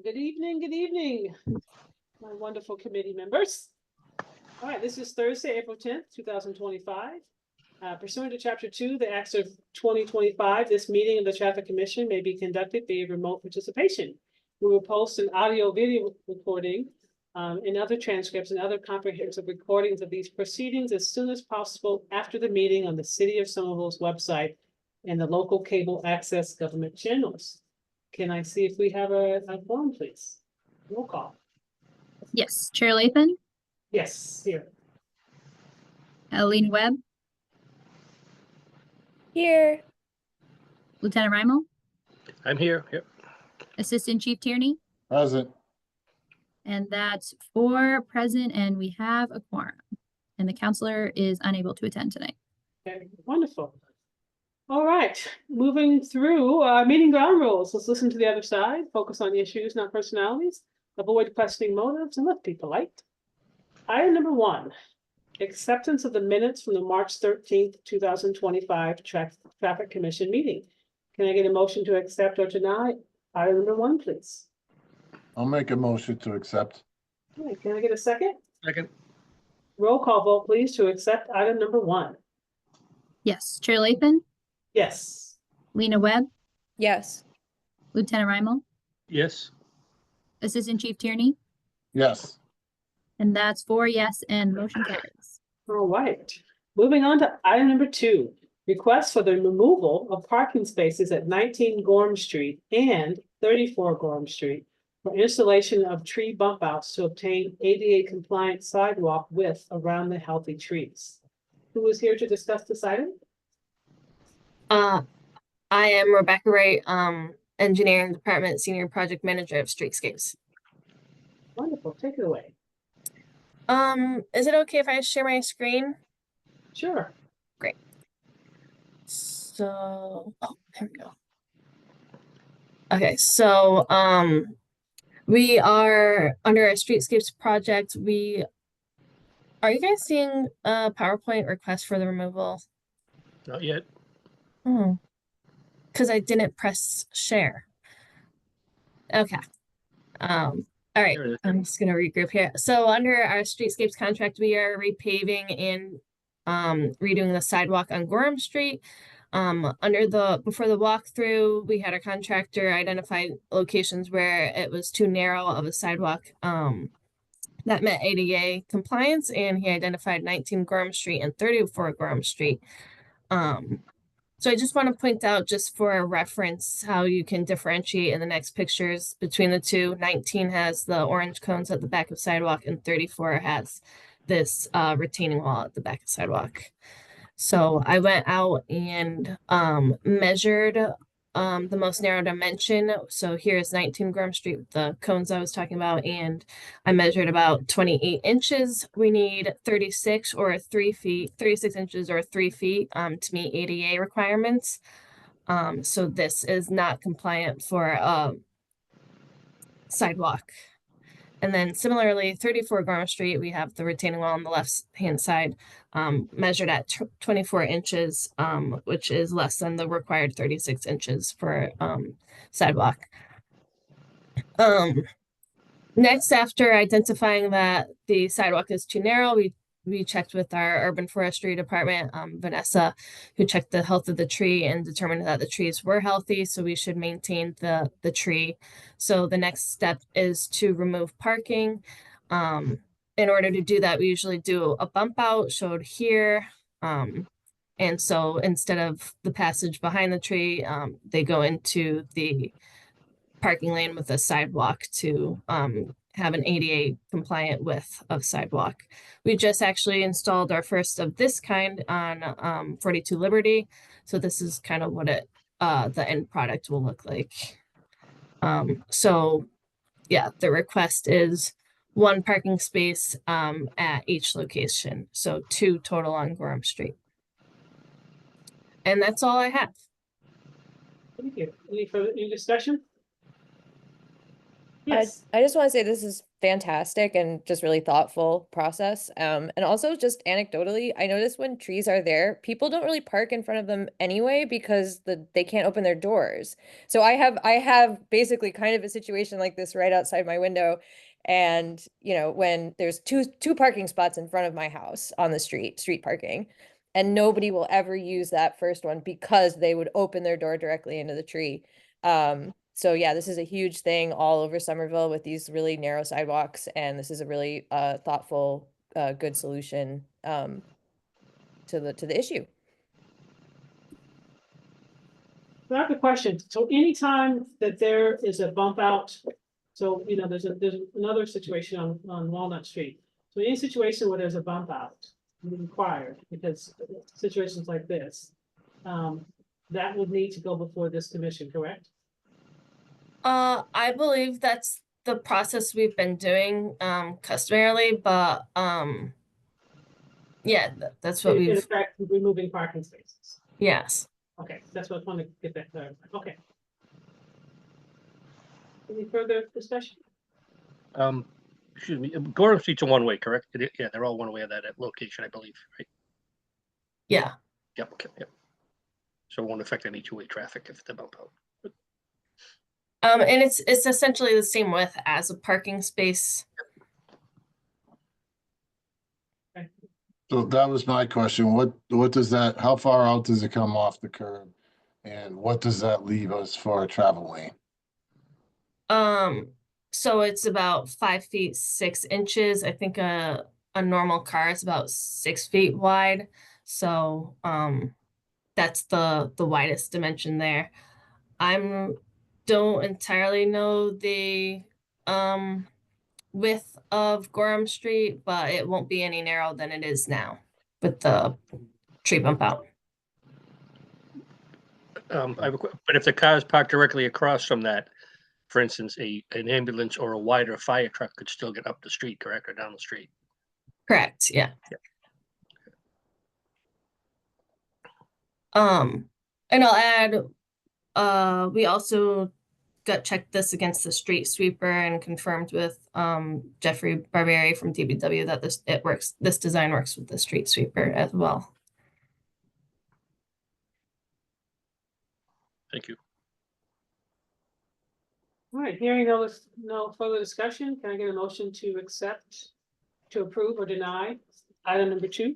Good evening, my wonderful committee members. All right, this is Thursday, April 10th, 2025. Pursuant to Chapter 2, the Acts of 2025, this meeting of the Traffic Commission may be conducted via remote participation. We will post an audio-video recording and other transcripts and other comprehensive recordings of these proceedings as soon as possible after the meeting on the City of Somerville's website and the local cable access government channels. Can I see if we have a quorum, please? Roll call. Yes, Chair Lathan, Yes, here. Eileen Webb, Here. Lieutenant Rymel, I'm here. Yep. Assistant Chief Tierney, Present. and that's 4 present, and we have a quorum. And the counselor is unable to attend tonight. Okay, wonderful. All right, moving through meeting ground rules. Let's listen to the other side, focus on issues, not personalities, avoid questioning motives, and let's be polite. Item number 1, acceptance of the minutes from the March 13th, 2025 Traffic Commission meeting. Can I get a motion to accept or deny item number 1, please? I'll make a motion to accept. All right, can I get a second? Second. Roll call vote, please, to accept item number 1. Yes, Chair Lathan, Yes. Lena Webb, Yes. Lieutenant Rymel, Yes. Assistant Chief Tierney, Yes. and that's 4 yes, and motion carries. All right, moving on to item number 2, request for the removal of parking spaces at 19 Gorham Street and 34 Gorham Street for installation of tree bump outs to obtain ADA compliant sidewalk width around the healthy trees. Who is here to discuss this item? I am Rebecca Wright, Engineering Department Senior Project Manager of Streetscapes. Wonderful, take it away. Is it okay if I share my screen? Sure. Great. So, oh, there we go. Okay, so we are under our Streetscapes project. Are you guys seeing a PowerPoint request for the removal? Not yet. Oh, because I didn't press share. Okay. All right, There it is. I'm just gonna regroup here. So under our streetscapes contract, we are repaving and redoing the sidewalk on Gorham Street. Before the walkthrough, we had a contractor identify locations where it was too narrow of a sidewalk that met ADA compliance, and he identified 19 Gorham Street and 34 Gorham Street. So I just want to point out, just for a reference, how you can differentiate in the next pictures between the two. 19 has the orange cones at the back of sidewalk, and 34 has this retaining wall at the back of sidewalk. So I went out and measured the most narrow dimension. So here's 19 Gorham Street with the cones I was talking about, and I measured about 28 inches. We need 36 or 3 feet, 36 inches or 3 feet to meet ADA requirements. So this is not compliant for a sidewalk. And then similarly, 34 Gorham Street, we have the retaining wall on the left-hand side, measured at 24 inches, which is less than the required 36 inches for sidewalk. Next, after identifying that the sidewalk is too narrow, we checked with our urban forestry department, Vanessa, who checked the health of the tree and determined that the trees were healthy, so we should maintain the tree. So the next step is to remove parking. In order to do that, we usually do a bump out showed here. And so instead of the passage behind the tree, they go into the parking lane with a sidewalk to have an ADA compliant width of sidewalk. We just actually installed our first of this kind on 42 Liberty. So this is kind of what the end product will look like. So yeah, the request is 1 parking space at each location. So 2 total on Gorham Street. And that's all I have. Thank you. Any discussion? Yes. I just want to say this is fantastic and just really thoughtful process. And also just anecdotally, I noticed when trees are there, people don't really park in front of them anyway because they can't open their doors. So I have basically kind of a situation like this right outside my window. And when there's two parking spots in front of my house on the street parking, and nobody will ever use that first one because they would open their door directly into the tree. So yeah, this is a huge thing all over Somerville with these really narrow sidewalks, and this is a really thoughtful, good solution to the issue. So I have a question. So anytime that there is a bump out, so there's another situation on Walnut Street. So any situation where there's a bump out required, because situations like this, that would need to go before this commission, correct? I believe that's the process we've been doing customarily, but yeah, that's what In we've, effect, removing parking spaces. yes. Okay, that's what I want to get that clarified. Okay. Any further discussion? Excuse me, Gorham Street's a one-way, correct? Yeah, they're all one-way at that location, I believe, right? Yeah. Yep, okay, yep. So it won't affect any two-way traffic if the bump out. And it's essentially the same width as a parking space. So that was my question. What does that, how far out does it come off the curb? And what does that leave us for a travel lane? So it's about 5 feet 6 inches. I think a normal car is about 6 feet wide. So that's the widest dimension there. Don't entirely know the width of Gorham Street, but it won't be any narrower than it is now with the tree bump out. But if the car is parked directly across from that, for instance, an ambulance or a wider fire truck could still get up the street, correct, or down the street? Correct, yeah. And I'll add, we also checked this against the street sweeper and confirmed with Jeffrey Barbieri from DBW that this design works with the street sweeper as well. Thank you. All right, hearing no further discussion, can I get a motion to approve or deny item number 2?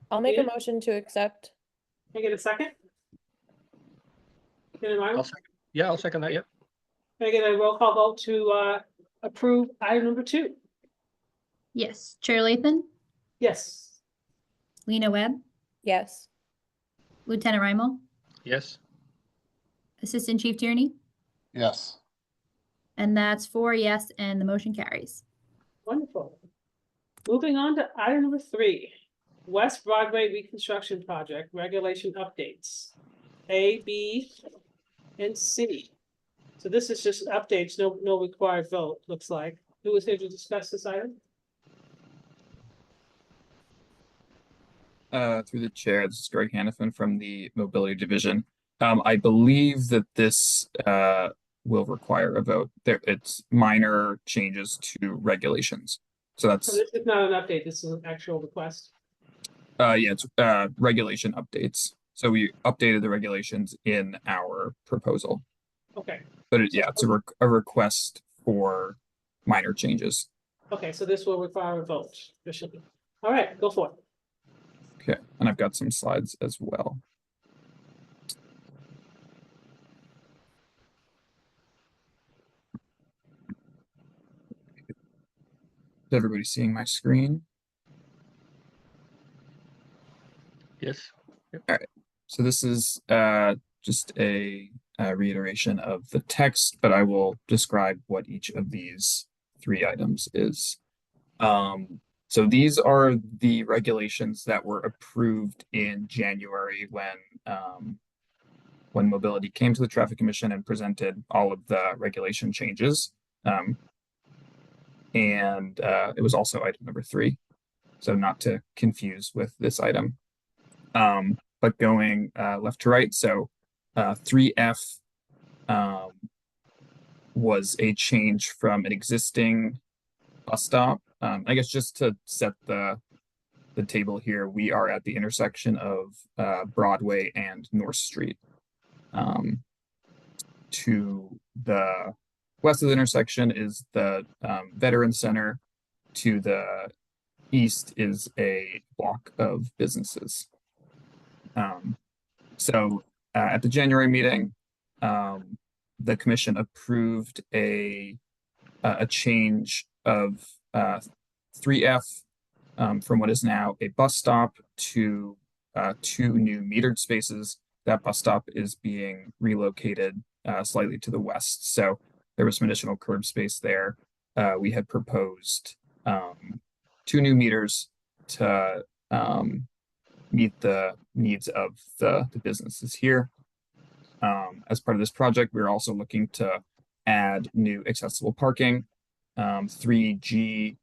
I'll make a Yeah. motion to accept. Can I get a second? Can I'll second that, yep. I get a roll call vote to approve item number 2? Yes, Chair Lathan, Yes. Lena Webb, Yes. Lieutenant Raimel, Yes, Assistant Chief Tierney, Yes. and that's 4 yes, and the motion carries. Wonderful. Moving on to item number 3, West Broadway Reconstruction Project Regulation Updates, A, B, and C. So this is just updates, no required vote, looks like. Who is here to discuss this item? Through the chair, this is Greg Hannafin from the Mobility Division. I believe that this will require a vote. It's minor changes to regulations. So that's So this is not an update, this is an actual request. yeah, it's regulation updates. So we updated the regulations in our proposal. Okay, But it's a request for minor changes. okay, so this will require a vote officially. All right, go for it. Okay, and I've got some slides as well. Is everybody seeing my screen? yes. So this is just a reiteration of the text, but I will describe what each of these 3 items is. So these are the regulations that were approved in January when Mobility came to the Traffic Commission and presented all of the regulation changes. And it was also item number 3, so not to confuse with this item. But going left to right, so 3F was a change from an existing bus stop. I guess just to set the table here, we are at the intersection of Broadway and North Street. To the west of the intersection is the Veteran Center. To the east is a block of businesses. So at the January meeting, the commission approved a change of 3F from what is now a bus stop to 2 new metered spaces. That bus stop is being relocated slightly to the west. So there was some additional curb space there. We had proposed 2 new meters to meet the needs of the businesses here. As part of this project, we're also looking to add new accessible parking. 3G,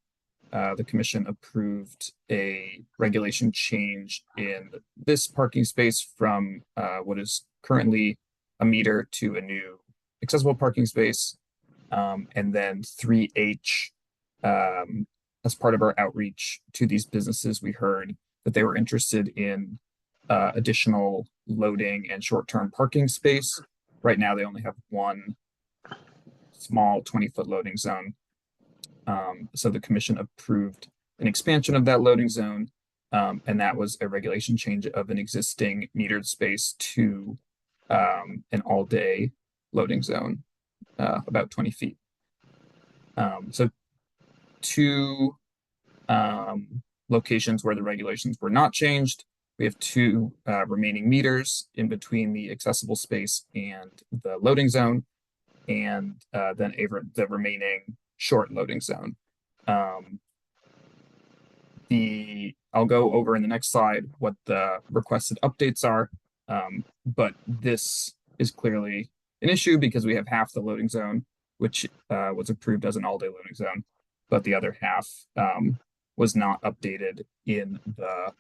the commission approved a regulation change in this parking space from what is currently a meter to a new accessible parking space. And then 3H, as part of our outreach to these businesses, we heard that they were interested in additional loading and short-term parking space. Right now, they only have one small 20-foot loading zone. So the commission approved an expansion of that loading zone, and that was a regulation change of an existing metered space to an all-day loading zone, about 20 feet. So 2 locations where the regulations were not changed. We have 2 remaining meters in between the accessible space and the loading zone, and then the remaining short loading zone. I'll go over in the next slide what the requested updates are, but this is clearly an issue because we have half the loading zone, which was approved as an all-day loading zone, but the other half was not updated in the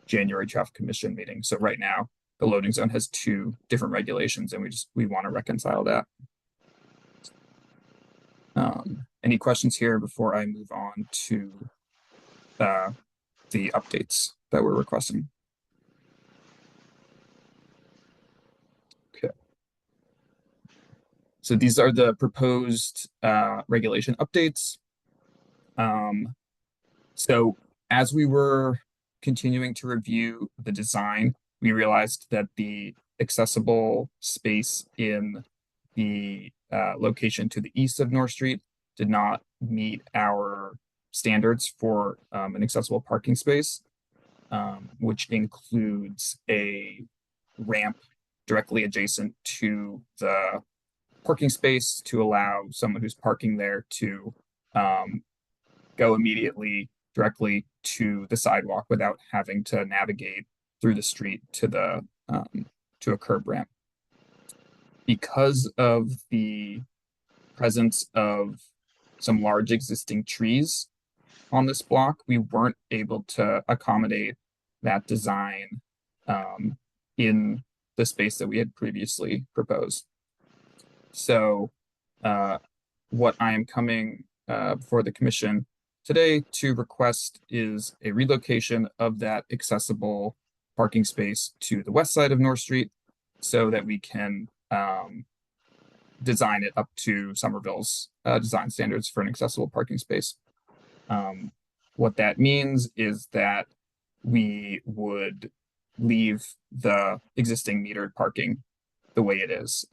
January Traffic Commission meeting. So right now, the loading zone has 2 different regulations, and we want to reconcile that. Any questions here before I move on to the updates that we're requesting? Okay. So these are the proposed regulation updates. So as we were continuing to review the design, we realized that the accessible space in the location to the east of North Street did not meet our standards for an accessible parking space, which includes a ramp directly adjacent to the parking space to allow someone who's parking there to go immediately directly to the sidewalk without having to navigate through the street to the to a curb ramp. Because of the presence of some large existing trees on this block, we weren't able to accommodate that design in the space that we had previously proposed. So what I am coming before the commission today to request is a relocation of that accessible parking space to the west side of North Street so that we can design it up to Somerville's design standards for an accessible parking space. What that means is that we would leave the existing metered parking the way it is.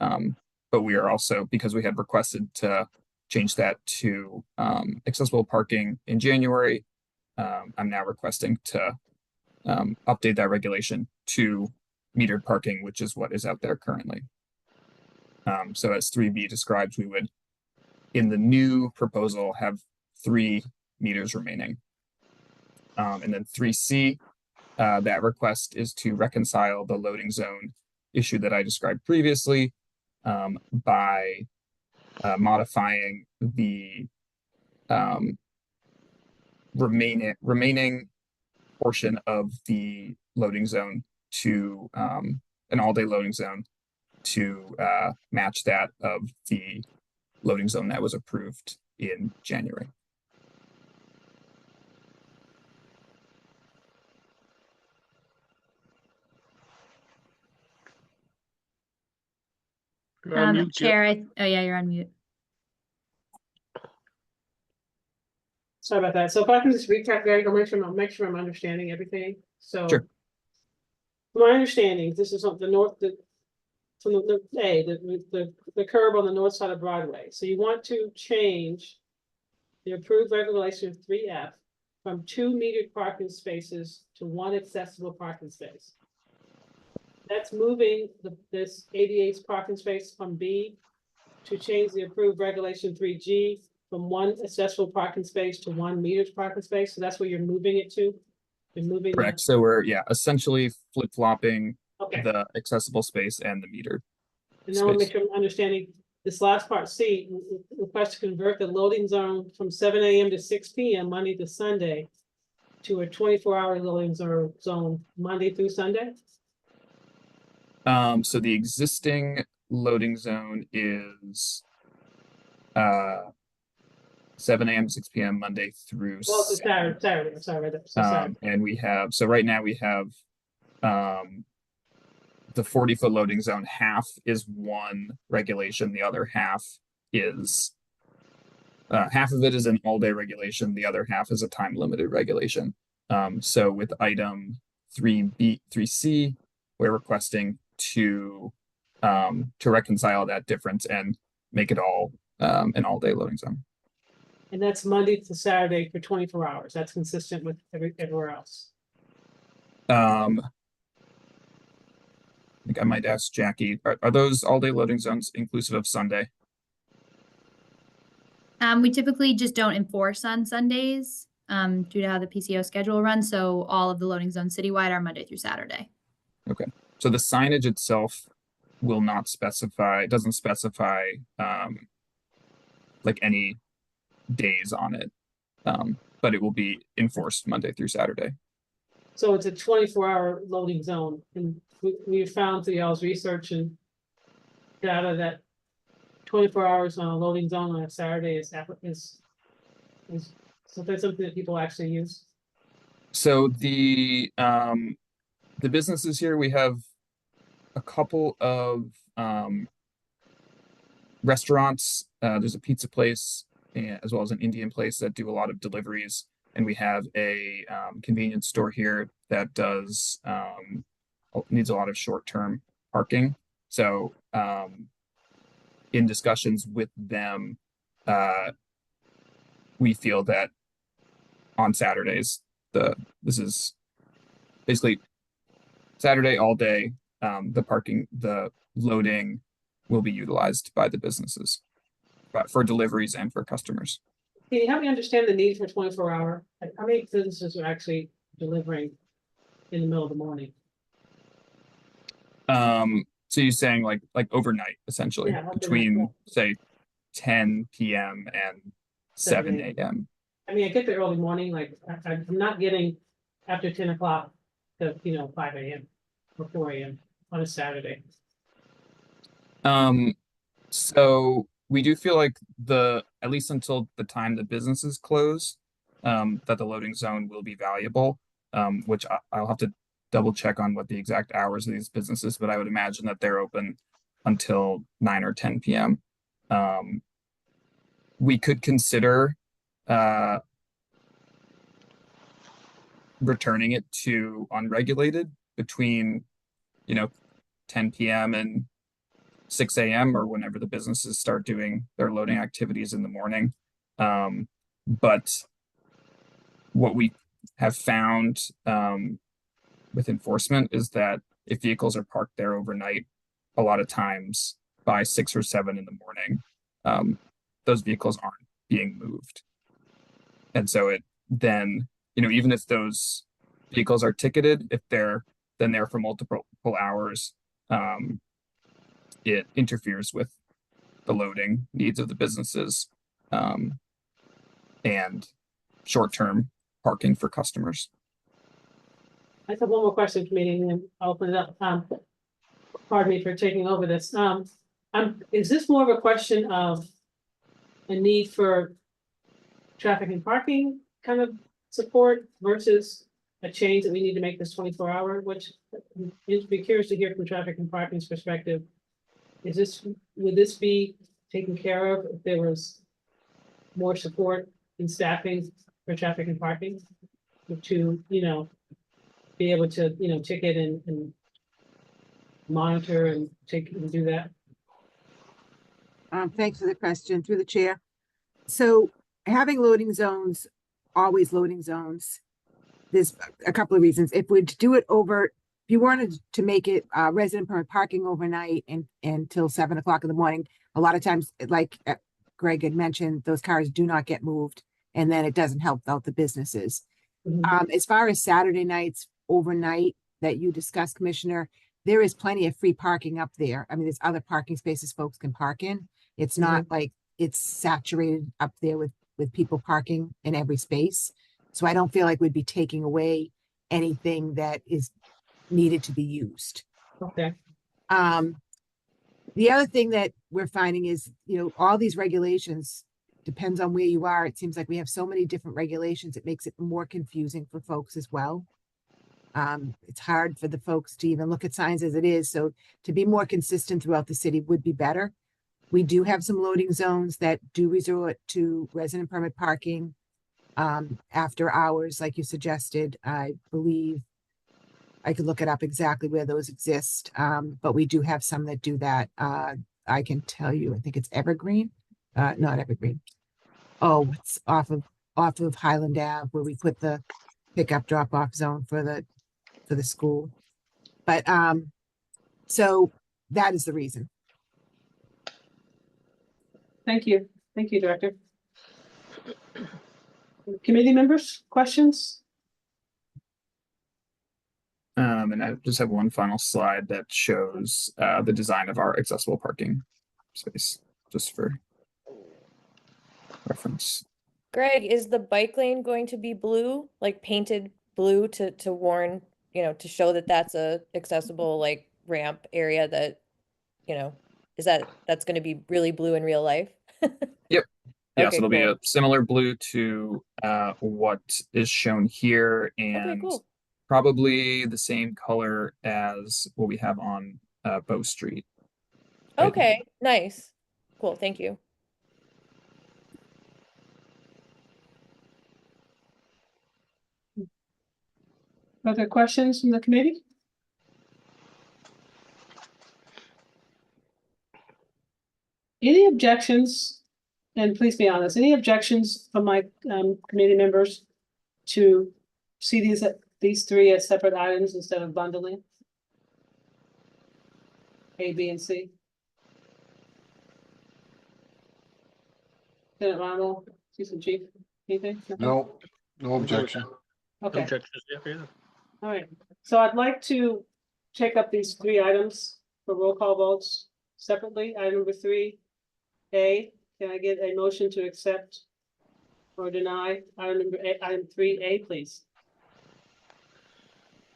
But we are also, because we had requested to change that to accessible parking in January, I'm now requesting to update that regulation to metered parking, which is what is out there currently. So as 3B describes, we would, in the new proposal, have 3 meters remaining. And then 3C, that request is to reconcile the loading zone issue that I described previously by modifying the remaining portion of the loading zone to an all-day loading zone to match that of the loading zone that was approved in January. You're on mute, Jill. Chair, oh yeah, you're on mute. Sorry about that. So if I can just recap, Greg, I'll make sure I'm understanding everything. So. Sure. My understanding, this is on the north, from the curb on the north side of Broadway. So you want to change the approved regulation of 3F from 2 metered parking spaces to 1 accessible parking space. That's moving this 88 parking space from B to change the approved regulation 3G from 1 accessible parking space to 1 metered parking space. So that's where you're moving it to. You're moving Correct. that. So we're, yeah, essentially flip-flopping Okay. the accessible space and the metered And then I want to space. make sure I'm understanding this last part, C, request to convert the loading zone from 7 AM to 6 PM, Monday to Sunday, to a 24-hour loading zone, Monday through Sunday? So the existing loading zone is 7 AM to 6 PM Monday through Well, it's a Saturday, I'm sorry, so Saturday. and we have, so right now we have the 40-foot loading zone. Half is 1 regulation, the other half is half of it is an all-day regulation, the other half is a time-limited regulation. So with item 3C, we're requesting to reconcile that difference and make it all an all-day loading zone. And that's Monday to Saturday for 24 hours. That's consistent with everywhere else. I think I might ask Jackie, are those all-day loading zones inclusive of Sunday? We typically just don't enforce on Sundays, due to how the PCO schedule runs. So all of the loading zones citywide are Monday through Saturday. Okay, so the signage itself will not specify, doesn't specify like any days on it, but it will be enforced Monday through Saturday. So it's a 24-hour loading zone, and we found through y'all's research and data that 24 hours on a loading zone on a Saturday is so that's something that people actually use. So the businesses here, we have a couple of restaurants. There's a pizza place as well as an Indian place that do a lot of deliveries, and we have a convenience store here that does needs a lot of short-term parking. So in discussions with them, we feel that on Saturdays, this is basically Saturday all day. The loading will be utilized by the businesses, but for deliveries and for customers. Can you help me understand the need for 24-hour? Like, how many businesses are actually delivering in the middle of the morning? So you're saying like overnight, essentially, Yeah, overnight, between yeah. say 10 PM and 7 AM. I mean, I get the early morning, like I'm not getting after 10 o'clock to 5 AM or 4 AM on a Saturday. So we do feel like at least until the time the businesses close, that the loading zone will be valuable, which I'll have to double check on what the exact hours of these businesses, but I would imagine that they're open until 9 or 10 PM. We could consider returning it to unregulated between 10 PM and 6 AM or whenever the businesses start doing their loading activities in the morning. But what we have found with enforcement is that if vehicles are parked there overnight, a lot of times by 6 or 7 in the morning, those vehicles aren't being moved. And so it then, even if those vehicles are ticketed, if they're then there for multiple hours, it interferes with the loading needs of the businesses, and short-term parking for customers. I have one more question, committee, and then I'll open it up. Pardon me for taking over this. Is this more of a question of a need for traffic and parking kind of support versus a change that we need to make this 24-hour, which is be curious to hear from traffic and parking's perspective. Would this be taken care of if there was more support in staffing for traffic and parking to, be able to, ticket and monitor and take and do that? Thanks for the question through the chair. So having loading zones, always loading zones, there's a couple of reasons. If we'd do it over, if you wanted to make it resident permit parking overnight and until 7 o'clock in the morning, a lot of times, like Greg had mentioned, those cars do not get moved, and then it doesn't help out the businesses. As far as Saturday nights overnight that you discussed, Commissioner, there is plenty of free parking up there. I mean, there's other parking spaces folks can park in. It's not like it's saturated up there with people parking in every space. So I don't feel like we'd be taking away anything that is needed to be used. Okay. The other thing that we're finding is, all these regulations, depends on where you are. It seems like we have so many different regulations. It makes it more confusing for folks as well. It's hard for the folks to even look at signs as it is. So to be more consistent throughout the city would be better. We do have some loading zones that do resort to resident permit parking after hours, like you suggested. I believe I could look it up exactly where those exist. But we do have some that do that. I can tell you, I think it's Evergreen, not Evergreen. Oh, it's off of Highland Ave where we put the pickup drop off zone for the school. But so that is the reason. Thank you. Thank you, Director. Committee members, questions? And I just have one final slide that shows the design of our accessible parking space, just for reference. Greg, is the bike lane going to be blue, like painted blue to warn, to show that that's a accessible like ramp area that, that's going to be really blue in real life? Yep. Yeah, Okay, so it'll be cool. a similar blue to what is shown here, Okay, and cool. probably the same color as what we have on Bow Street. Right. Okay, nice. Cool, thank you. Other questions from the committee? Any objections, and please be honest, any objections from my committee members to see these three as separate items instead of bundling? A, B, and C. Lieutenant Ronald, Assistant Chief, anything? Nothing? No objection. Okay. Objections, yeah. All right, so I'd like to take up these three items for roll call votes separately. Item number 3A, can I get a motion to accept or deny item 3A, please?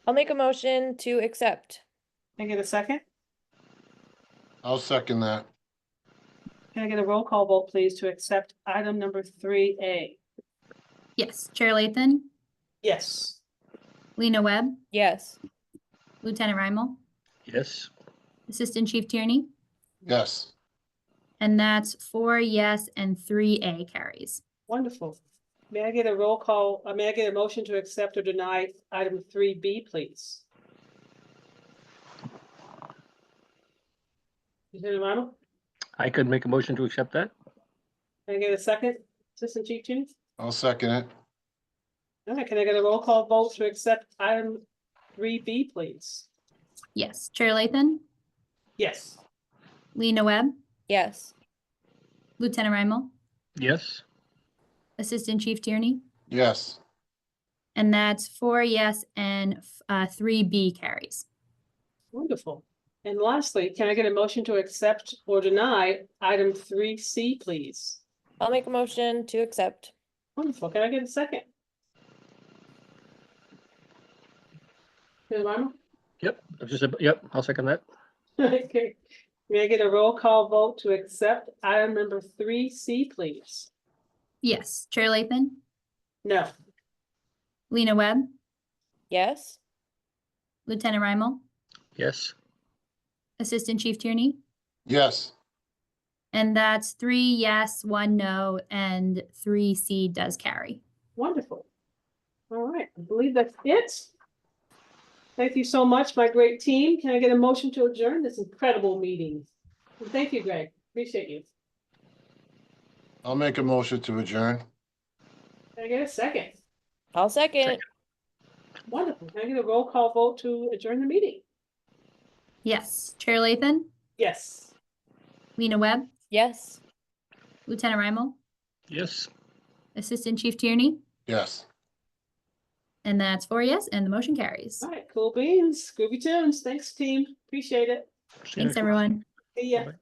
I'll make a motion to accept. Can I get a second? I'll second that. Can I get a roll call vote, please, to accept item number 3A? Yes, Chair Lathan, Yes. Lena Webb, Yes. Lieutenant Rymel, Yes, Assistant Chief Tierney, Yes. and that's 4 yes and 3A carries. Wonderful. May I get a roll call, may I get a motion to accept or deny item 3B, please? Lieutenant Ronald, I could make a motion to accept that. can I get a second? Assistant Chief Tierney? I'll second it. All right, can I get a roll call vote to accept item 3B, please? Yes, Chair Lathan, Yes. Lena Webb, Yes. Lieutenant Rymel, Yes, Assistant Chief Tierney, Yes. and that's 4 yes and 3B carries. Wonderful. And lastly, can I get a motion to accept or deny item 3C, please? I'll make a motion to accept. Wonderful. Can I get a second? Lieutenant Ronald? yep, I'll second that. Okay. May I get a roll call vote to accept item number 3C, please? Yes. Chair Lathan, No. Lena Webb, Yes? Lieutenant Rymel, Yes, Assistant Chief Tierney, Yes, and that's 3 yes, 1 no, and 3C does carry. Wonderful. All right, I believe that's it. Thank you so much, my great team. Can I get a motion to adjourn this incredible meeting? And thank you, Greg. Appreciate you. I'll make a motion to adjourn. Can I get a second? I'll second. Second. Wonderful. Can I get a roll call vote to adjourn the meeting? Yes. Chair Lathan, Yes. Lena Webb, Yes. Lieutenant Rymel, yes. Assistant Chief Tierney, Yes. and that's 4 yes, and the motion carries. All right, cool beans. Groovy tunes. Thanks, team. Appreciate it. See you Thanks, next month. everyone. See ya. Bye-bye.